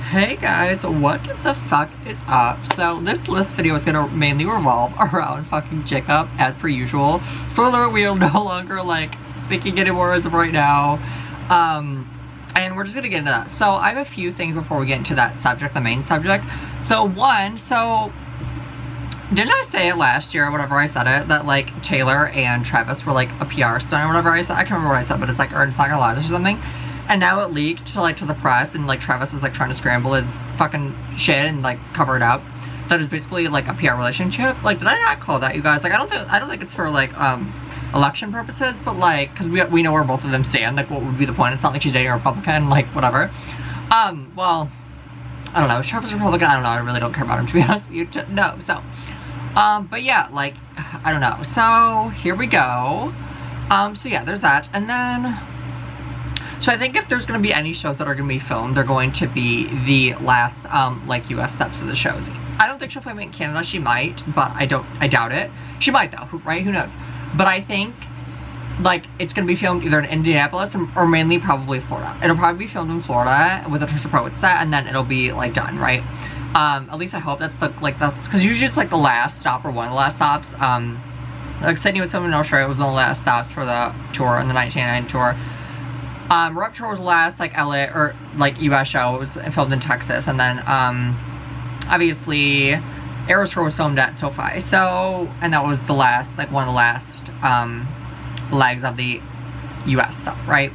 Hey guys, what the fuck is up? So this list video is gonna mainly revolve around fucking Jacob as per usual. Spoiler, we are no longer like speaking anymore as of right now. And we're just gonna get into that. So I have a few things before we get into that subject, the main subject. So didn't I say it last year, whenever I said it, that like Taylor and Travis were like a PR stunt or whatever I said? I can't remember what I said, but it's like, or it's not gonna last or something. And now it leaked to the press, and like Travis was like trying to scramble his fucking shit and like cover it up. That is basically like a PR relationship. Like, did I not call that, you guys? Like, I don't think it's for like election purposes, but like, cause we know where both of them stand. Like, what would be the point? It's not like she's dating a Republican, like whatever. Well, I don't know. Travis is a Republican. I don't know. I really don't care about him, to be honest with you. No, so. But yeah, like, I don't know. So here we go. So yeah, there's that, and then. So I think if there's going to be any shows that are going to be filmed, they're going to be the last, like, US steps of the shows. I don't think she'll film it in Canada. She might, but I doubt it. She might, though, right? Who knows? But I think, like, it's going to be filmed either in Indianapolis or mainly probably Florida. It'll probably be filmed in Florida with a Trisha Pruitt set, and then it'll be, like, done, right? At least I hope that's, because usually it's, like, the last stop or one of the last stops. Like Sydney was filming in Australia. It was one of the last stops for the tour, in the 1999 tour. Rupture was the last, like, LA, or, like, US show. It was filmed in Texas, and then, obviously, Eras Tour was filmed at SoFi, so, and that was the last, like, one of the last, legs of the US stuff, right?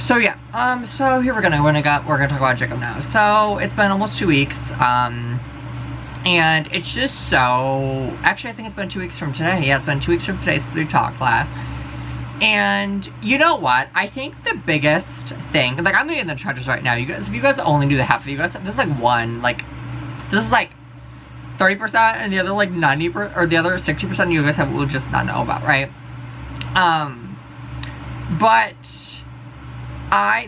So, yeah, so here we're gonna talk about Jacob now. So, it's been almost 2 weeks, and it's just so, actually, I think it's been 2 weeks from today. Yeah, it's been 2 weeks from today since we talked last. And you know what? I think the biggest thing, like, I'm gonna get in the trenches right now. You guys, if you guys only do the half of you guys, this is like one, like, this is like 30%, and the other like 90%, or the other 60% of you guys will just not know about, right? But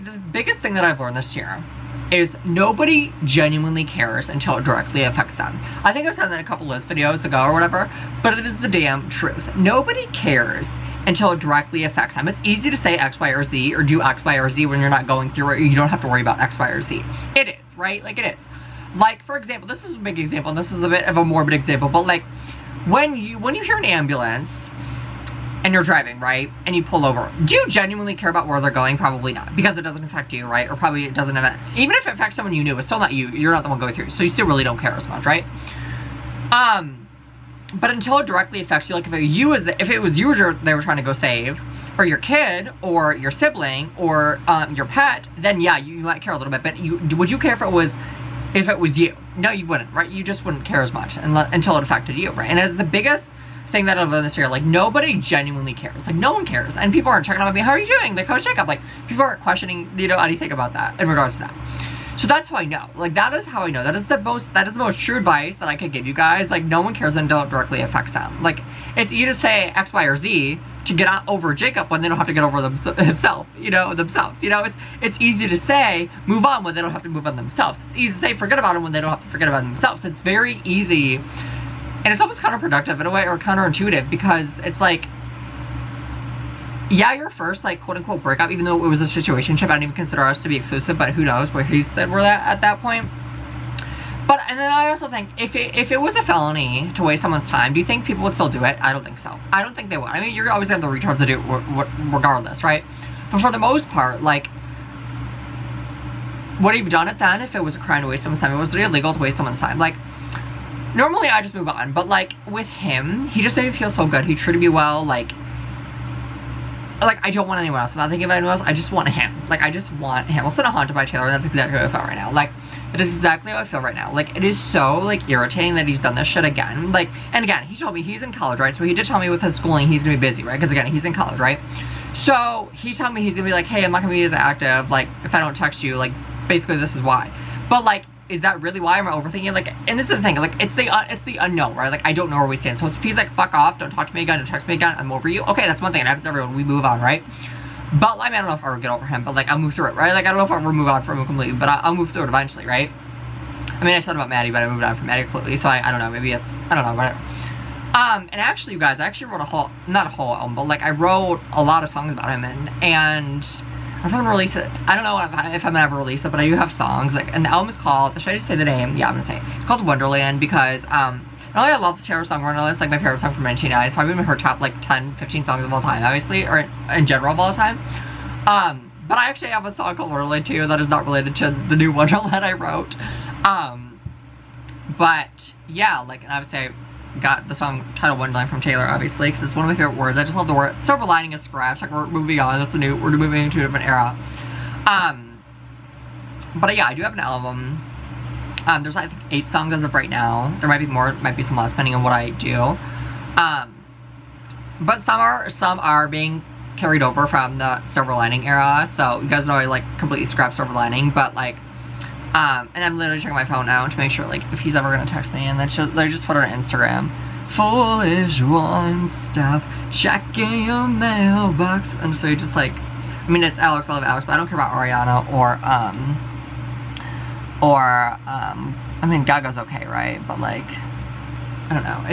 the biggest thing that I've learned this year is nobody genuinely cares until it directly affects them. I think I've said that in a couple list videos ago or whatever, but it is the damn truth. Nobody cares until it directly affects them. It's easy to say X, Y, or Z, or do X, Y, or Z when you're not going through it. You don't have to worry about X, Y, or Z. It is, right? Like, it is. Like, for example, this is a big example, and this is a bit of a morbid example, but like, when you hear an ambulance, and you're driving, right, and you pull over, do you genuinely care about where they're going? Probably not, because it doesn't affect you, right? Or probably it doesn't affect, even if it affects someone you knew, it's still not you. You're not the one going through, so you still really don't care as much, right? But until it directly affects you, like if it was you they were trying to go save, or your kid, or your sibling, or your pet, then yeah, you might care a little bit. But would you care if it was you? No, you wouldn't, right? You just wouldn't care as much until it affected you, right? And it's the biggest thing that I've learned this year. Like, nobody genuinely cares. Like, no one cares, and people aren't checking on me. How are you doing? Like, Coach Jacob. Like, people aren't questioning, anything about that in regards to that. So that's how I know. Like, that is how I know. That is the most true advice that I could give you guys. Like, no one cares until it directly affects them. Like, it's easy to say X, Y, or Z to get over Jacob when they don't have to get over themselves. It's easy to say move on when they don't have to move on themselves. It's easy to say forget about him when they don't have to forget about themselves. It's very easy, and it's almost counterproductive in a way, or counterintuitive, because it's like, yeah, your first, like, quote-unquote breakup, even though it was a situationship, I don't even consider us to be exclusive, but who knows where he said we're at that point. But, and then I also think, if it was a felony to waste someone's time, do you think people would still do it? I don't think so. I don't think they would. I mean, you're always gonna have the retards to do it regardless, right? But for the most part, like, would he have done it then if it was a crime to waste someone's time? Was it illegal to waste someone's time? Like, normally I just move on, but, like, with him, he just made me feel so good. He treated me well, like, I don't want anyone else. I'm not thinking of anyone else. I just want him. Like, I just want him. Listen to Haunted by Taylor, and that's exactly how I feel right now. Like, it is exactly how I feel right now. Like, it is so, like, irritating that he's done this shit again. Like, and again, he told me he's in college, right? So he did tell me with his schooling he's gonna be busy, right? Because again, he's in college, right? So he told me he's gonna be like, hey, I'm not gonna be as active, like, if I don't text you, like, basically this is why. But, like, is that really why? Am I overthinking? Like, and this is the thing, like, it's the unknown, right? Like, I don't know where we stand. So if he's like, fuck off, don't talk to me again, don't text me again, I'm over you. Okay, that's one thing. It happens to everyone. We move on, right? But, like, I don't know if I'll ever get over him, but, like, I'll move through it, right? Like, I don't know if I'll ever move on from him completely, but I'll move through it eventually, right? I mean, I said about Maddie, but I moved on from Maddie completely, so I don't know, maybe it's, I don't know, whatever. And actually, you guys, I actually wrote not a whole album, but, like, I wrote a lot of songs about him, and I'm gonna release it. I don't know if I'm gonna ever release it, but I do have songs. Like, and the album is called, should I just say the name? Yeah, I'm gonna say it. It's called Wonderland because, not only I love the Taylor song Wonderland, it's like my favorite song from 1999. It's probably her top like 10, 15 songs of all time, obviously, or in general of all time. But I actually have a song called Wonderland too that is not related to the new Wonderland I wrote. But yeah, like, and obviously I got the song titled Wonderland from Taylor, obviously, because it's one of my favorite words. I just love the word. Silver lining is scratch. Like, we're moving on. We're moving into a different era. But yeah, I do have an album. There's, I think, 8 songs as of right now. There might be more, might be some less, depending on what I do. But some are being carried over from the Silver Lining era. So you guys know I, like, completely scrapped Silver Lining, but, like, and I'm literally checking my phone now to make sure, like, if he's ever gonna text me, and then they just put it on Instagram. Foolish one step, checking your mailbox. And so you just, like, I mean, it's Alex, I love Alex, but I don't care about Ariana I mean, Gaga's okay, right? But, like, I don't know.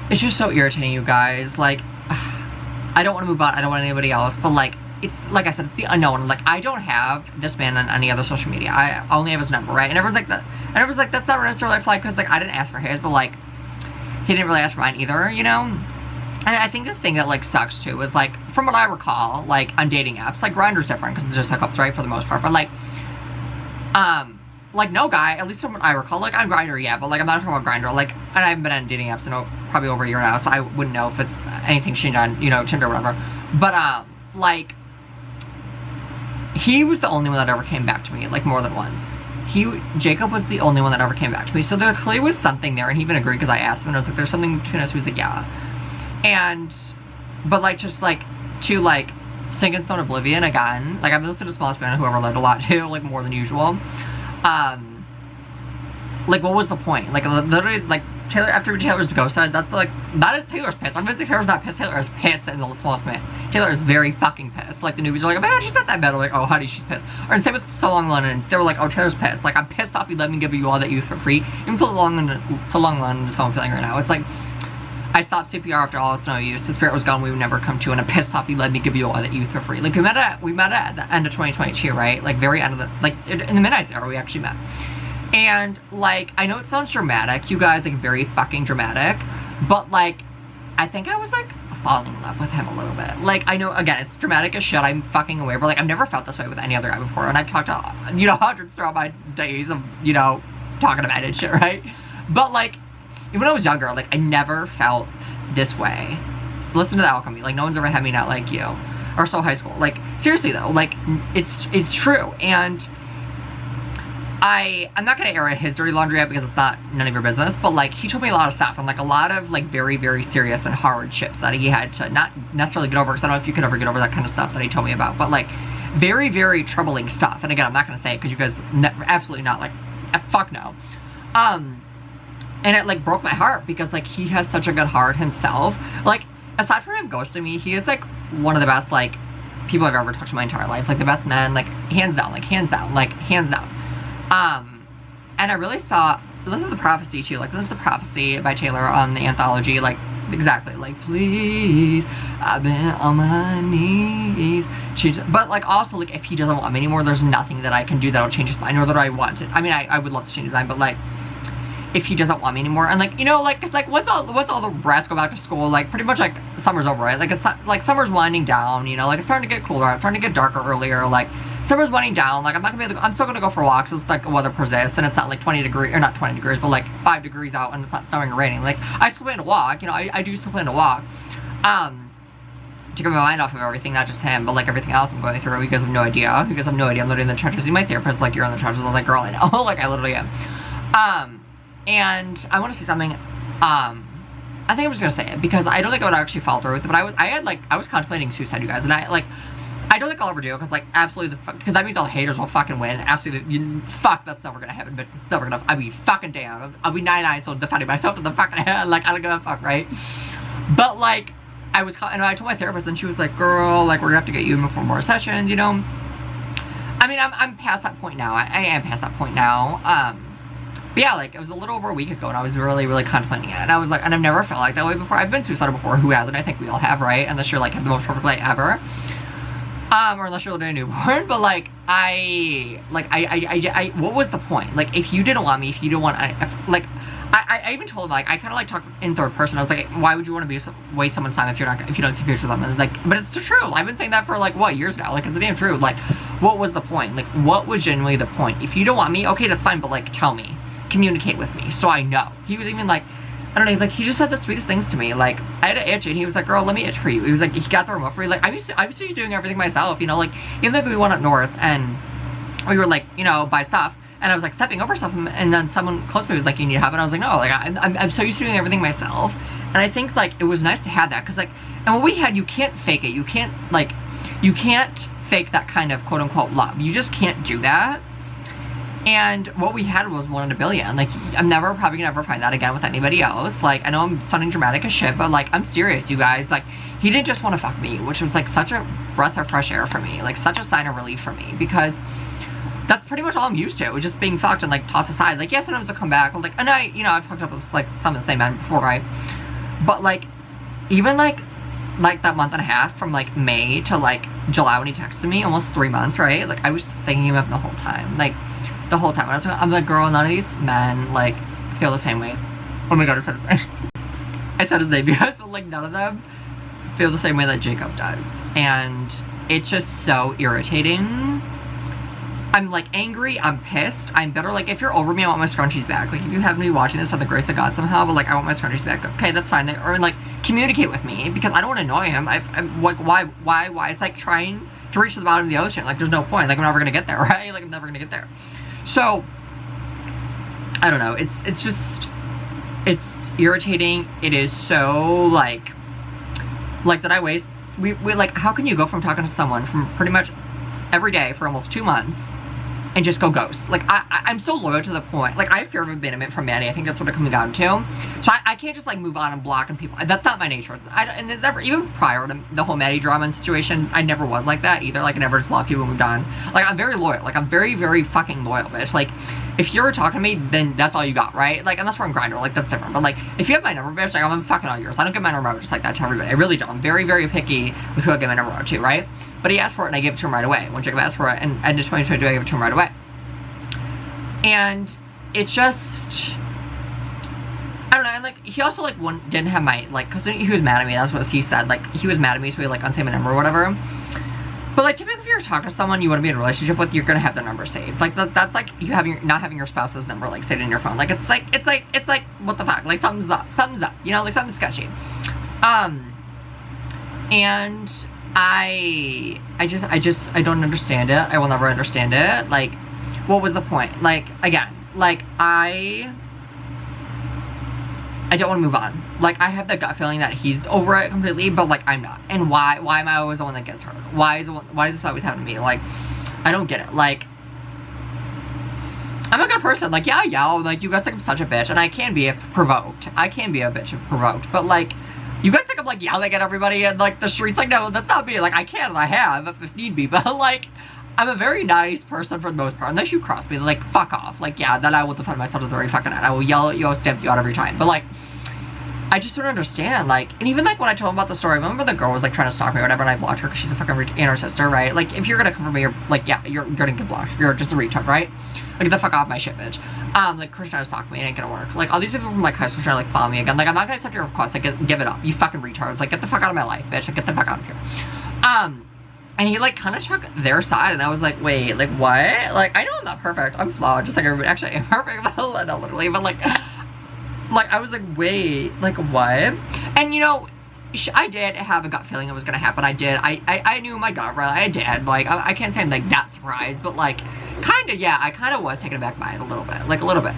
It's just so irritating, you guys. Like, I don't want to move on. I don't want anybody else, but, like, it's, like I said, it's the unknown. Like, I don't have this man on any other social media. I only have his number, right? And everyone's like, that's not necessarily a flag, because, like, I didn't ask for his, but, like, he didn't really ask for mine either, you know? And I think the thing that, like, sucks, too, is, like, from what I recall, like, on dating apps, like, Grindr's different, because it's just hookups, right, for the most part, but, like, no guy, at least from what I recall, like, on Grindr, yeah, but, like, I'm not talking about Grindr, like, and I haven't been on dating apps in probably over a year now, so I wouldn't know if it's anything changed on, you know, Tinder or whatever, but, like, he was the only one that ever came back to me, like, more than once. Jacob was the only one that ever came back to me, so there clearly was something there, and he even agreed, because I asked him, and I was like, there's something between us, he was like, yeah. But, like, just, like, to, like, sink in some oblivion again, like, I've listened to Smallest Man and Whoever Lived a lot, too, like, more than usual. Like, what was the point? Like, literally, like, Taylor, after Taylor's ghosted, that's, like, that is Taylor's pissed. I'm convinced Taylor's not pissed. Taylor is pissed in the Smallest Man. Taylor is very fucking pissed. Like, the newbies are like, oh, man, she's not that bad. I'm like, oh, honey, she's pissed. Or, and same with So Long London. They were like, oh, Taylor's pissed. Like, I'm pissed off you let me give you all that youth for free. Even So Long London is how I'm feeling right now. It's like, I stopped CPR after all its no use. The spirit was gone, we would never come to, and I'm pissed off you let me give you all that youth for free. Like, we met at the end of 2022, right? Like, very end of the, like, in the Midnights era, we actually met. And, like, I know it sounds dramatic, you guys, like, very fucking dramatic, but, like, I think I was, like, falling in love with him a little bit. Like, I know, again, it's dramatic as shit, I'm fucking aware, but, like, I've never felt this way with any other guy before, and I've talked to, you know, hundreds throughout my days of, you know, talking about it and shit, right? But, like, even when I was younger, like, I never felt this way. Listen to the Alchemy, like, no one's ever had me not like you. Or so high school. Like, seriously, though, like, it's true, and I'm not gonna air his dirty laundry out because it's not none of your business, but, like, he told me a lot of stuff, and, like, a lot of, like, very, very serious and hardships that he had to not necessarily get over, because I don't know if you could ever get over that kind of stuff that he told me about, but, like, very, very troubling stuff. And again, I'm not gonna say it because you guys, absolutely not, like, fuck no. And it, like, broke my heart because, like, he has such a good heart himself. Like, aside from him ghosting me, he is, like, one of the best, like, people I've ever touched in my entire life. Like, the best men, like, hands down, like, hands down, like, hands down. And I really saw, listen to The Prophecy, too. Like, this is The Prophecy by Taylor on the anthology. Like, exactly. Like, please, I've been on my knees. But, like, also, like, if he doesn't want me anymore, there's nothing that I can do that'll change his mind, or that I want to. I mean, I would love to change his mind, but, like, if he doesn't want me anymore, and, like, you know, like, it's like, once all the brats go back to school, like, pretty much, like, summer's over, right? Like, it's like, summer's winding down, you know, like, it's starting to get cooler, it's starting to get darker earlier, like, summer's winding down, like, I'm not gonna be able to, I'm still gonna go for walks, it's, like, the weather persists, and it's not, like, 20 degrees, or not 20 degrees, but, like, 5 degrees out, and it's not snowing or raining, like, I still plan to walk, you know, I do still plan to walk, to get my mind off of everything, not just him, but, like, everything else I'm going through. You guys have no idea, I'm literally in the trenches. My therapist's like, you're in the trenches. I'm like, girl, I know. Like, I literally am. And I want to say something, I think I'm just gonna say it, because I don't think I would actually follow through with it, but I was contemplating suicide, you guys, and I don't think I'll ever do it, because, like, absolutely, because that means all the haters will fucking win, absolutely, fuck, that's never gonna happen, but it's never gonna, I mean, fucking damn, I'll be 99, so defending myself to the fucking head, like, I don't give a fuck, right? But, like, and I told my therapist, and she was like, girl, like, we're gonna have to get you in for more sessions, you know? I mean, I'm past that point now, I am past that point now, but yeah, like, it was a little over a week ago, and I was really, really contemplating it, and I was like, and I've never felt like that way before. I've been suicidal before, who hasn't? I think we all have, right? Unless you're, like, have the most perfect life ever. Or unless you're holding a newborn, but like, what was the point? Like, if you didn't want me, if you didn't want, I even told him, like, I kind of like talk in third person. I was like, why would you want to waste someone's time if you don't see future with them? And like, but it's the truth. I've been saying that for like, what, years now? Like, it's the damn truth. Like, what was the point? Like, what was genuinely the point? If you don't want me, okay, that's fine, but like, tell me. Communicate with me so I know. He was even like, I don't know, like, he just said the sweetest things to me. Like, I had to itch, and he was like, girl, let me itch for you. He was like, he got the remote for you. Like, I'm used to doing everything myself, you know, like, even like we went up north, and we were like, you know, buy stuff, and I was like stepping over stuff, and then someone close to me was like, you need help, and I was like, no, like, I'm so used to doing everything myself, and I think, like, it was nice to have that, because, like, and what we had, you can't fake it, you can't fake that kind of quote-unquote love, you just can't do that. And what we had was 1 in a billion. Like, I'm probably gonna never find that again with anybody else. Like, I know I'm sounding dramatic as shit, but like, I'm serious, you guys. Like, he didn't just want to fuck me, which was like such a breath of fresh air for me. Like, such a sign of relief for me, because that's pretty much all I'm used to, just being fucked and like tossed aside. Like, yeah, sometimes I'll come back, like, and I've hooked up with like some of the same men before, right? But like, even like that month and a half from like May to like July when he texted me, almost 3 months, right? Like, I was thinking of him the whole time. Like, the whole time. I'm like, girl, none of these men, like, feel the same way. Oh my god, I said his name. I said his name, because, but, like, none of them feel the same way that Jacob does. And it's just so irritating. I'm, like, angry, I'm pissed, I'm bitter. Like, if you're over me, I want my scrunchies back. Like, if you happen to be watching this by the grace of God somehow, but, like, I want my scrunchies back. Okay, that's fine. Or, like, communicate with me, because I don't want to annoy him. I'm like, why? It's like trying to reach to the bottom of the ocean. Like, there's no point. Like, I'm never gonna get there, right? Like, I'm never gonna get there. So, I don't know, it's just, it's irritating. It is so, like, did I waste, we like, how can you go from talking to someone from pretty much every day for almost 2 months and just go ghost? Like, I'm so loyal to the point, like, I have fear of abandonment from Maddie. I think that's what it comes down to. So I can't just, like, move on and block and people, that's not my nature. And it's never, even prior to the whole Maddie drama and situation, I never was like that either. Like, I never just blocked people and moved on. Like, I'm very loyal. Like, I'm very, very fucking loyal, bitch. Like, if you're talking to me, then that's all you got, right? Like, unless we're on Grindr, like, that's different. But, like, if you have my number, bitch, like, I'm fucking all yours. I don't give my number out just like that to everybody. I really don't. I'm very, very picky with who I give my number out to, right? But he asked for it, and I gave it to him right away. When Jacob asked for it, and end of 2022, I gave it to him right away. And it just, I don't know, and like, he also like didn't have my, like, because he was mad at me, that's what he said, like, he was mad at me, so he like unsaved my number or whatever. But like, typically if you're talking to someone you want to be in a relationship with, you're gonna have their number saved. Like, that's like you not having your spouse's number like saved in your phone. Like, it's like what the fuck? Like, something's up, you know, like, something's sketchy. And I don't understand it. I will never understand it. Like, what was the point? Like, again, like, I don't want to move on. Like, I have that gut feeling that he's over it completely, but like, I'm not. And why am I always the one that gets hurt? Why does this always happen to me? Like, I don't get it. Like, I'm a good person. Like, yeah, like, you guys think I'm such a bitch, and I can be if provoked. I can be a bitch if provoked, but like, you guys think I'm like yelling at everybody in like the streets. Like, no, that's not me. Like, I can and I have if need be, but like, I'm a very nice person for the most part. Unless you cross me, like, fuck off. Like, yeah, then I will defend myself to the very fucking end. I will yell at you, I'll stamp you out every time. But like, I just don't understand. Like, and even like when I told him about the story, I remember the girl was like trying to stalk me or whatever, and I blocked her because she's a fucking and her sister, right? Like, if you're gonna come for me, you're like, yeah, you're gonna get blocked. You're just a retard, right? Like, get the fuck off my shit, bitch. Like, Chris trying to stalk me, it ain't gonna work. Like, all these people from like high school trying to like follow me again. Like, I'm not gonna accept your request. Like, give it up. You fucking retards. Like, get the fuck out of my life, bitch. Like, get the fuck out of here. And he, like, kind of took their side, and I was like, wait, like, what? Like, I know I'm not perfect. I'm flawed, just like everybody. Actually, I'm perfect, but not literally, but, like, I was like, wait, like, what? And, you know, I did have a gut feeling it was gonna happen. I did. I knew my gut, right? I did. Like, I can't say I'm, like, that surprised, but, like, kinda, yeah, I kinda was taken aback by it a little bit. Like, a little bit.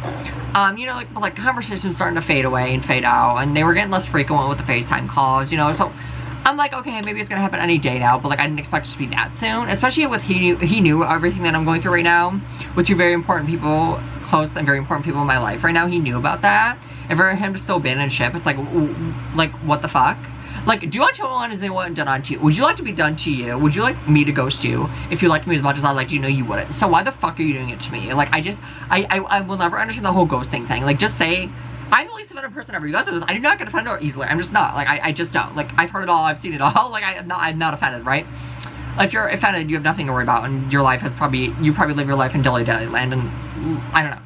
You know, like, conversations starting to fade away and fade out, and they were getting less frequent with the FaceTime calls, you know, so I'm like, okay, maybe it's gonna happen any day now, but like, I didn't expect it to be that soon, especially with he knew everything that I'm going through right now, with 2 very important people, close and very important people in my life right now. He knew about that, and for him to still abandon ship, it's like, what the fuck? Like, do you want to tell anyone anyone done on to you? Would you like to be done to you? Would you like me to ghost you if you liked me as much as I liked you? No, you wouldn't. So why the fuck are you doing it to me? Like, I will never understand the whole ghosting thing. Like, just say, I'm the least offended person ever. You guys know this. I do not get offended easily. I'm just not. Like, I just don't. Like, I've heard it all. I've seen it all. Like, I'm not offended, right? if you're offended, you have nothing to worry about, and your life you probably live your life in dilly land, and I don't know.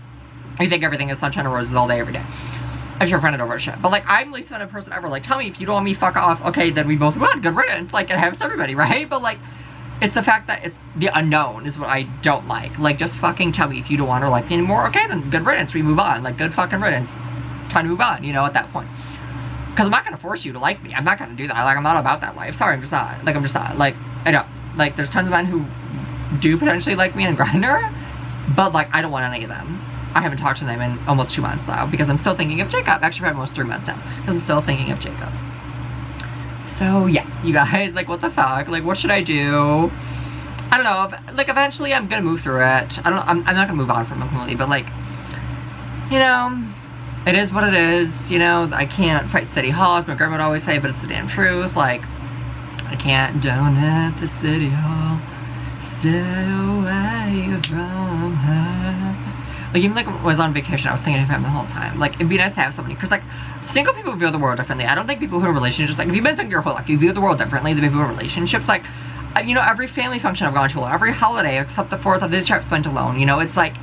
You think everything is sunshine and roses all day, every day. If you're offended over shit. But like, I'm the least offended person ever. Like, tell me if you don't want me, fuck off. Okay, then we both won. Good riddance. Like, it happens to everybody, right? But like, it's the fact that it's the unknown is what I don't like. Like, just fucking tell me if you don't want to like me anymore. Okay, then good riddance. We move on. Like, good fucking riddance. Time to move on, you know, at that point. Because I'm not going to force you to like me. I'm not going to do that. Like, I'm not about that life. Sorry, I'm just not. Like, I'm just not. Like, I don't. Like, there's tons of men who do potentially like me on Grindr, but like, I don't want any of them. I haven't talked to them in almost 2 months now because I'm still thinking of Jacob. Actually, for almost 3 months now. Because I'm still thinking of Jacob. So, yeah, you guys, like, what the fuck? Like, what should I do? I don't know. Like, eventually I'm gonna move through it. I'm not gonna move on from it completely, but like, you know, it is what it is. You know, I can't fight City Hall, as my grandma would always say, but it's the damn truth. Like, I can't donate the City Hall. Stay away from her. Like, even like when I was on vacation, I was thinking of him the whole time. Like, it'd be nice to have somebody, because like, single people view the world differently. I don't think people who are in relationships, like, if you've been single your whole life, you view the world differently than people in relationships. Like, you know, every family function I've gone to alone, every holiday except the 4th of this year I've spent alone, you know, it's like,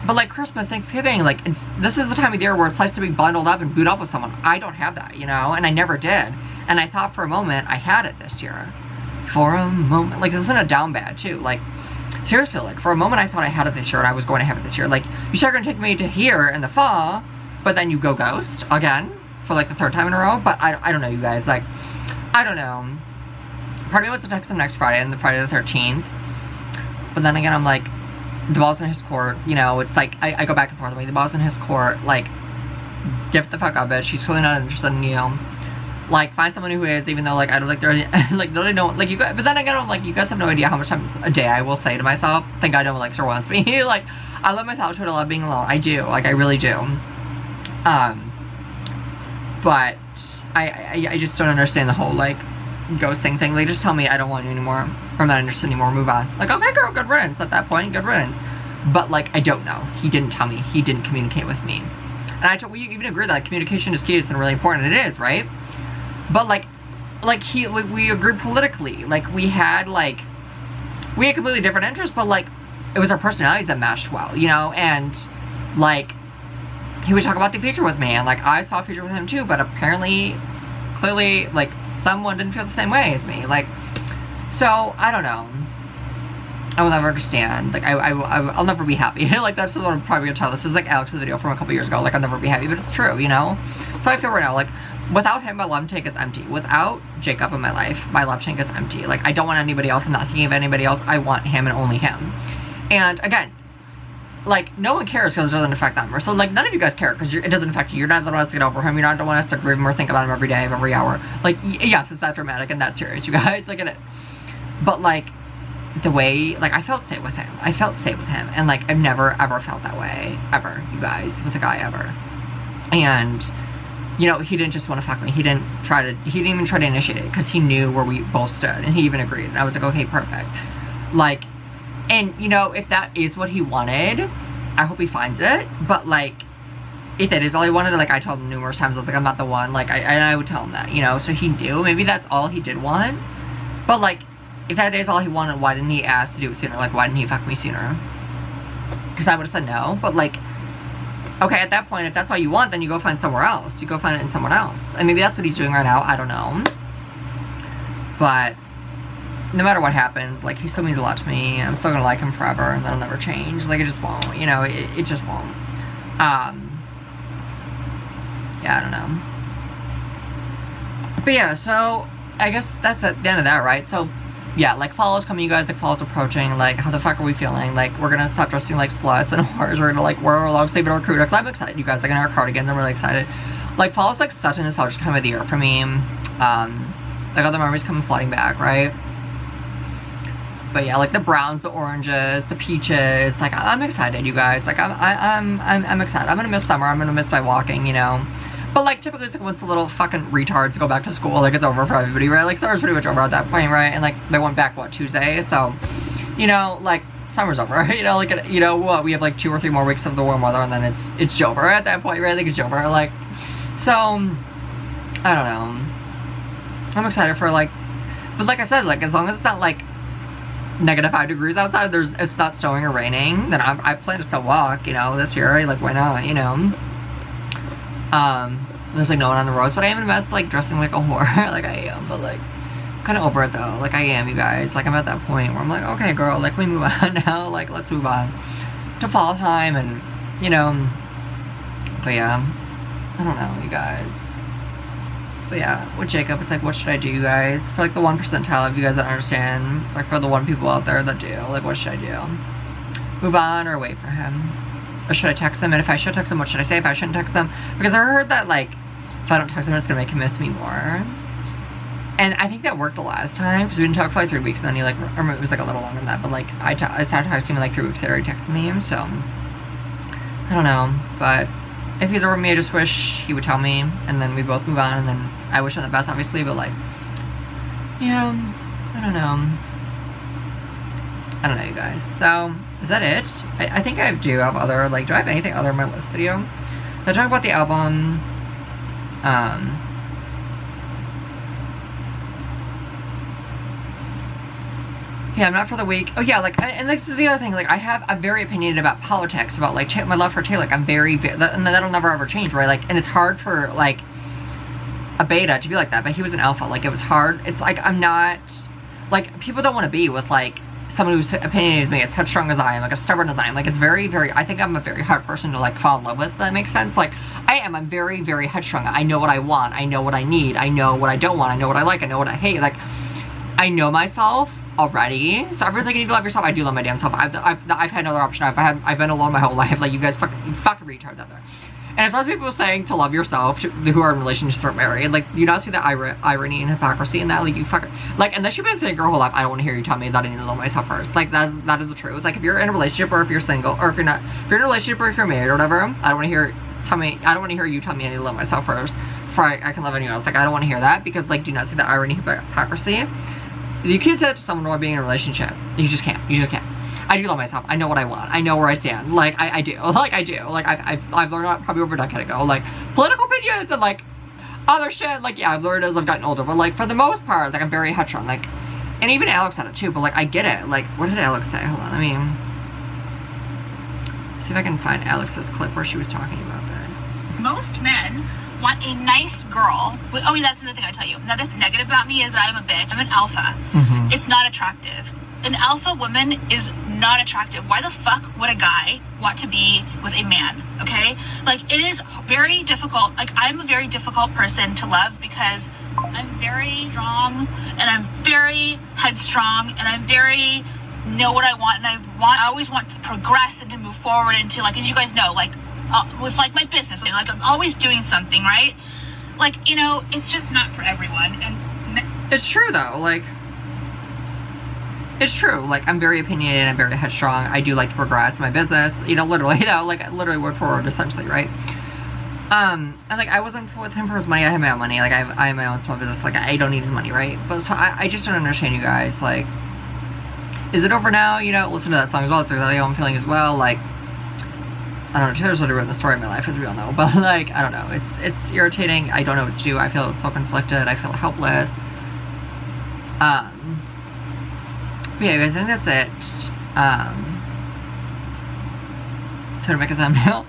but like Christmas, Thanksgiving, like, this is the time of the year where it's nice to be bundled up and boot up with someone. I don't have that, you know, and I never did. And I thought for a moment I had it this year. For a moment. Like, this isn't a down bad, too. Like, seriously, like, for a moment I thought I had it this year and I was going to have it this year. Like, you start going to take me to here in the fall, but then you go ghost again for like the 3rd time in a row. But I don't know, you guys. Like, I don't know. Part of me wants to text him next Friday and the Friday the 13th. But then again, I'm like, the ball's in his court. You know, it's like, I go back and forth with me. The ball's in his court. Like, get the fuck out of it. She's clearly not interested in you. Like, find someone who is, even though, like, I don't, like, they're, like, literally don't, like, you guys, but then again, I'm like, you guys have no idea how much times a day I will say to myself, thank God no one likes or wants me. Like, I love my solitude, I love being alone. I do. Like, I really do. But I just don't understand the whole, like, ghosting thing. They just tell me I don't want you anymore, or I'm not interested anymore, move on. Like, okay, girl, good riddance at that point, good riddance. But, like, I don't know. He didn't tell me. He didn't communicate with me. And we even agree that, like, communication is key, it's really important, it is, right? But, like we agreed politically. Like, we had completely different interests, but, like, it was our personalities that matched well, you know? And, like, he would talk about the future with me, and, like, I saw a future with him, too, but apparently, clearly, like, someone didn't feel the same way as me. Like, so, I don't know. I will never understand. Like, I'll never be happy. Like, that's what I'm probably gonna tell. This is like Alex's video from a couple years ago. Like, I'll never be happy, but it's true, you know? So I feel right now, like, without him, my love tank is empty. Without Jacob in my life, my love tank is empty. Like, I don't want anybody else. I'm not thinking of anybody else. I want him and only him. And, again, like, no one cares because it doesn't affect them. So, like, none of you guys care because it doesn't affect you. You're not the one to get over him. You're not the one to grieve him or think about him every day, every hour. Like, yes, it's that dramatic and that serious, you guys. Like, but, like, the way, like, I felt safe with him. I felt safe with him. And, like, I've never, ever felt that way. Ever, you guys. With a guy, ever. And, you know, he didn't just want to fuck me. He didn't even try to initiate it because he knew where we both stood. And he even agreed. And I was like, okay, perfect. Like, and, you know, if that is what he wanted, I hope he finds it. But, like, if that is all he wanted, like, I told him numerous times, I was like, I'm not the one. Like, I would tell him that, you know? So he knew. Maybe that's all he did want. But, like, if that is all he wanted, why didn't he ask to do it sooner? Like, why didn't he fuck me sooner? Because I would have said no. But, like, okay, at that point, if that's all you want, then you go find somewhere else. You go find it in someone else. And maybe that's what he's doing right now. I don't know. But no matter what happens, like, he still means a lot to me. And I'm still gonna like him forever. And that'll never change. Like, it just won't. You know, it just won't. Yeah, I don't know. But yeah, so I guess that's at the end of that, right? So yeah, like, fall is coming, you guys. Like, fall is approaching. Like, how the fuck are we feeling? Like, we're gonna stop dressing like sluts and whores. We're gonna, like, wear our long sleeve and our crew necks. I'm excited, you guys. Like, in our cardigans, I'm really excited. Like, fall is, like, such a nostalgic time of the year for me. Like, all the memories come flooding back, right? But yeah, like, the browns, the oranges, the peaches. Like, I'm excited, you guys. Like, I'm excited. I'm gonna miss summer. I'm gonna miss my walking, you know? But, like, typically it's like once the little fucking retards go back to school, like, it's over for everybody, right? Like, summer's pretty much over at that point, right? And, like, they went back, what, Tuesday? So, you know, like, summer's over, right? You know, like, you know, what, we have, like, 2 or 3 more weeks of the warm weather, and then it's over at that point, right? Like, it's over, like, so, I don't know. I'm excited for, like, but like I said, like, as long as it's not, like, -5 degrees outside, it's not snowing or raining, then I plan to still walk, you know, this year. Like, why not, you know? There's like no one on the roads, but I am in a mess, like dressing like a whore. Like I am, but like kind of over it though. Like I am, you guys. Like I'm at that point where I'm like, okay, girl, like we move on now. Like let's move on to fall time, and you know. But yeah, I don't know, you guys. But yeah, with Jacob, it's like, what should I do, you guys? For like the 1% of you guys that understand, like for the 1 people out there that do, like what should I do? Move on or wait for him? Or should I text him? And if I should text him, what should I say if I shouldn't text him? Because I heard that like, if I don't text him, it's gonna make him miss me more. And I think that worked the last time, because we didn't talk for like 3 weeks, and then he like, or it was like a little longer than that, but like, I started texting him like 3 weeks later, he texted me, so, I don't know, but if he's over me, I just wish he would tell me, and then we both move on, and then I wish him the best, obviously, but like, yeah, I don't know, you guys. So, is that it? I think I do have other, like, do I have anything other on my list video? Did I talk about the album? Yeah, I'm not for the week. Oh yeah, like, and this is the other thing, like, I'm very opinionated about politics, about, like, my love for Taylor, like, I'm very, and that'll never ever change, right? Like, and it's hard for, like, a beta to be like that, but he was an alpha, like, it was hard. It's like, I'm not, like, people don't want to be with, like, someone who's opinionated me, as headstrong as I am, like, as stubborn as I am, like, it's very, very, I think I'm a very hard person to, like, fall in love with, if that makes sense. Like, I'm very, very headstrong. I know what I want, I know what I need, I know what I don't want, I know what I like, I know what I hate, like, I know myself already, so everything you need to love yourself. I do love my damn self. I've had no other option. I've been alone my whole life. Like, you guys fucking retards out there. And as far as people saying to love yourself, who are in relationships or married, like, you not see the irony and hypocrisy in that? Like, you fucking, like, unless you've been single your whole life, I don't want to hear you tell me that I need to love myself first. Like, that is the truth. Like, if you're in a relationship, or if you're single, or if you're not, if you're in a relationship, or if you're married, or whatever, I don't want to hear you tell me I need to love myself first before I can love anyone else. Like, I don't want to hear that, because, like, do you not see the irony and hypocrisy? You can't say that to someone while being in a relationship. You just can't. You just can't. I do love myself. I know what I want. I know where I stand. Like, I do. Like, I do. Like, I've learned that probably over a decade ago. Like, political opinions and, like, other shit. Like, yeah, I've learned as I've gotten older. But, like, for the most part, like, I'm very headstrong. Like, and even Alex said it, too. But, like, I get it. Like, what did Alex say? Hold on. Let me see if I can find Alex's clip where she was talking about this. Most men want a nice girl. Oh, that's another thing I tell you. Another negative about me is that I'm a bitch. I'm an alpha. It's not attractive. An alpha woman is not attractive. Why the fuck would a guy want to be with a man? Okay? Like, it is very difficult. Like, I'm a very difficult person to love, because I'm very strong, and I'm very headstrong, and I'm very know what I want, and I always want to progress and to move forward into, like, as you guys know, like, with, like, my business, like, I'm always doing something, right? Like, you know, it's just not for everyone. And it's true, though. Like, it's true. Like, I'm very opinionated, I'm very headstrong. I do like to progress in my business, you know, literally, you know, like, literally word for word, essentially, right? And, like, I wasn't with him for his money. I have my own money. Like, I have my own small business. Like, I don't need his money, right? But, so, I just don't understand, you guys. Like, is it over now? You know, listen to that song as well. It's exactly how I'm feeling as well. Like, I don't know, Taylor's literally written the story of my life, as we all know, but, like, I don't know, it's irritating. I don't know what to do. I feel so conflicted. I feel helpless. But yeah, guys, I think that's it. Trying to make a thumbnail.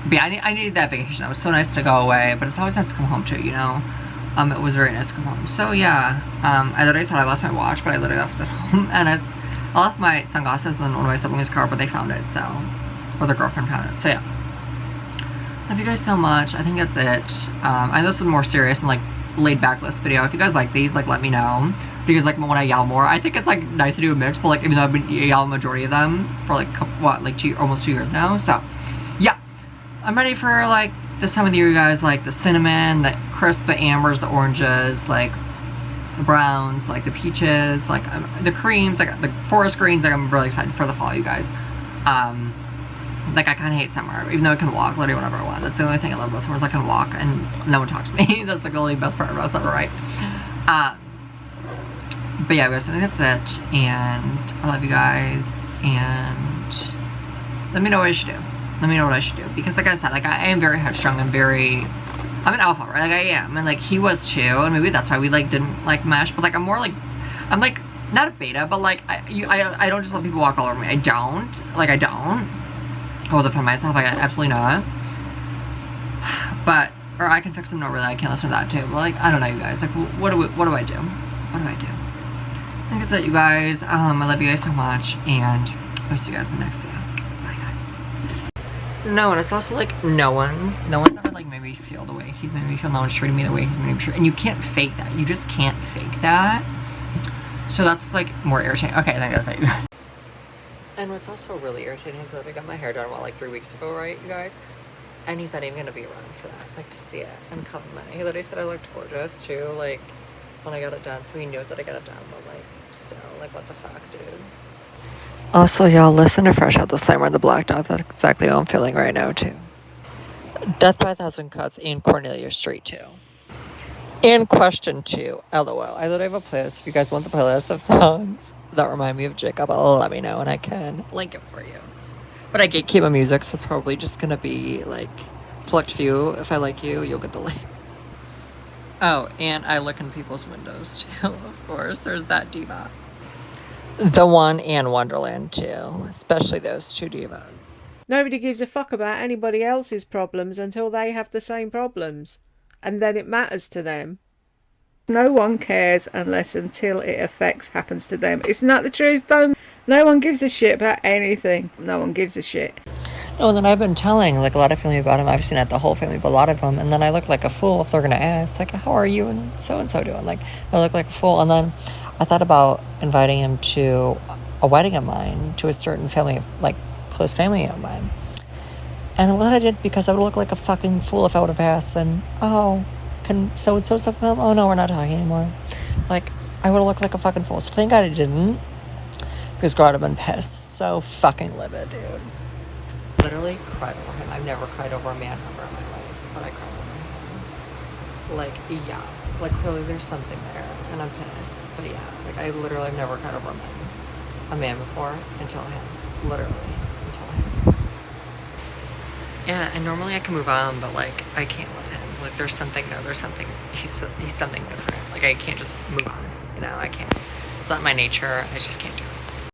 But yeah, I needed that vacation. It was so nice to go away, but it's always nice to come home too, you know? It was very nice to come home. So yeah, I literally thought I lost my watch, but I literally left it at home, and I left my sunglasses in one of my siblings' car, but they found it, so, or their girlfriend found it, so yeah. Love you guys so much. I think that's it. I know this is a more serious and, like, laid back list video. If you guys like these, like, let me know. Do you guys like when I yell more? I think it's, like, nice to do a mix, but, like, even though I've been yelling majority of them for, like, almost 2 years now, so, yeah. I'm ready for, like, this time of the year, you guys, like, the cinnamon, the crisp, the ambers, the oranges, like, the browns, like the peaches, like the creams, like the forest greens. Like, I'm really excited for the fall, you guys. Like, I kind of hate summer, even though I can walk literally whenever I want. That's the only thing I love about summer, is I can walk and no one talks to me. That's, like, the only best part about summer, right? But yeah, guys, I think that's it, and I love you guys, and let me know what I should do. Let me know what I should do, because, like I said, like, I am very headstrong. I'm an alpha, right? Like, I am, and, like, he was too, and maybe that's why we, like, didn't, like, mesh, but, like, I'm more, like, I'm, like, not a beta, but like I don't just let people walk all over me. I don't. Like, I don't. I will defend myself. Like, absolutely not. But, or I can fix them. No, really, I can't listen to that too. But like, I don't know, you guys. Like, what do I do? What do I do? I think it's it, you guys. I love you guys so much, and I'll see you guys in the next video. Bye, guys. No, and it's also like no one's ever like made me feel the way he's made me feel. No one's treated me the way he's made me feel, and you can't fake that. You just can't fake that. So that's like more irritating. Okay, I think that's it. And what's also really irritating is that I got my hair done, like 3 weeks ago, right, you guys? And he's not even gonna be around for that, like, to see it and compliment it. He literally said I looked gorgeous too, like, when I got it done, so he knows that I got it done, but like, still, like, what the fuck, dude? Also, y'all, listen to Fresh Out the Slammer and the Black Dog. That's exactly how I'm feeling right now, too. Death by a Thousand Cuts and Cornelia Street, too. And Question 2, LOL. I literally have a playlist. If you guys want the playlist of songs that remind me of Jacob, let me know and I can link it for you. But I gatekeep my music, so it's probably just gonna be like select few. If I like you, you'll get the link. Oh, and I look in people's windows too, of course. There's that diva. The One and Wonderland too, especially those two divas. Nobody gives a fuck about anybody else's problems until they have the same problems. And then it matters to them. No one cares until it happens to them. Isn't that the truth, though? No one gives a shit about anything. No one gives a shit. No, and then I've been telling, like, a lot of family about him. I've seen not the whole family, but a lot of them. And then I look like a fool if they're going to ask, like, how are you and so doing? Like, I look like a fool. And then I thought about inviting him to a wedding of mine, to a certain family, like, close family of mine. And what I did, because I would look like a fucking fool if I would have asked, and, oh, can so-and-so come? Oh, no, we're not talking anymore. Like, I would have looked like a fucking fool. So thank God I didn't. Because God, I've been pissed. So fucking livid, dude. Literally cried over him. I've never cried over a man ever in my life, but I cried over him. Like, yeah. Like, clearly there's something there, and I'm pissed. But yeah, like, I literally have never cried over a man before, until him. Literally, until him. Yeah, and normally I can move on, but, like, I can't with him. Like, there's something, he's something different. Like, I can't just move on, you know, I can't. It's not my nature, I just can't do it.